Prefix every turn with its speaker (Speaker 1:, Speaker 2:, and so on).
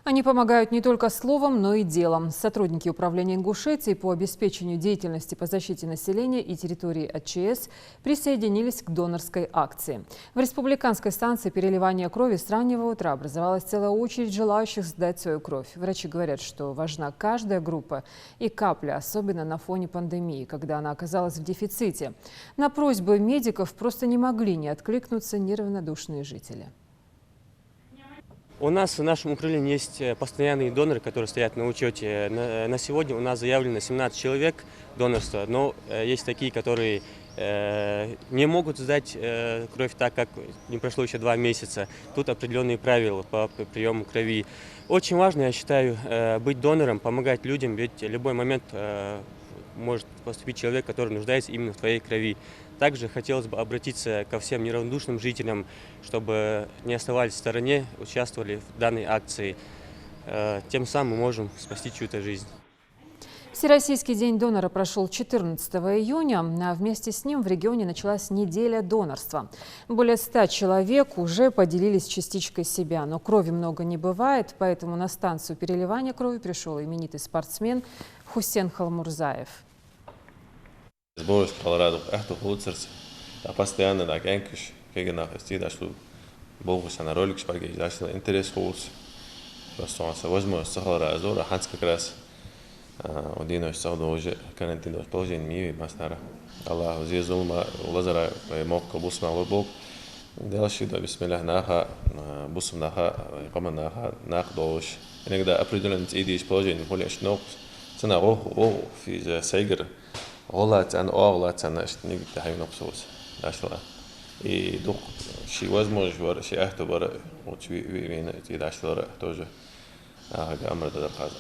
Speaker 1: Они помогают не только словом, но и делом. Сотрудники управления Ингушетии по обеспечению деятельности по защите населения и территории от ЧС присоединились к донорской акции. В республиканской станции переливания крови с раннего утра образовалась целая очередь желающих сдать свою кровь. Врачи говорят, что важна каждая группа и капля, особенно на фоне пандемии, когда она оказалась в дефиците. На просьбы медиков просто не могли не откликнуться неравнодушные жители.
Speaker 2: У нас в нашем управлении есть постоянные доноры, которые стоят на учете. На сегодня у нас заявлено 17 человек донорства, но есть такие, которые не могут сдать кровь, так как не прошло еще 2 месяца. Тут определенные правила по приему крови. Очень важно, я считаю, быть донором, помогать людям, ведь в любой момент может поступить человек, который нуждается именно в твоей крови. Также хотелось бы обратиться ко всем неравнодушным жителям, чтобы не оставались в стороне, участвовали в данной акции. Тем самым мы можем спасти чью-то жизнь.
Speaker 1: Всероссийский день донора прошел 14 июня, а вместе с ним в регионе началась неделя донорства. Более 100 человек уже поделились частичкой себя, но крови много не бывает, поэтому на станцию переливания крови пришел именитый спортсмен Хусен Халмурзаев.
Speaker 3: Сборы Колорадо, это получится. А постоянно на генкиш, когда на фестивале шло, больше на ролик шпаги, даже интерес холс. Просто возможно, Колорадо, а Ханс как раз один из саудовых карантинных положений мире мастера. Аллах зизул ма лазара мокко бусма лобок. Дальше да бисмиллах наха бусм наха кама наха нах дош. Иногда определенные идеи положения более шнок. Цена о في سايجر غلط عن غلط عن اشتني بتاعي نقصوص عشرة يدق شيء وزمه جوار شيء احتبر وشيء وين تيجي عشرة توجه أمر ده الخاص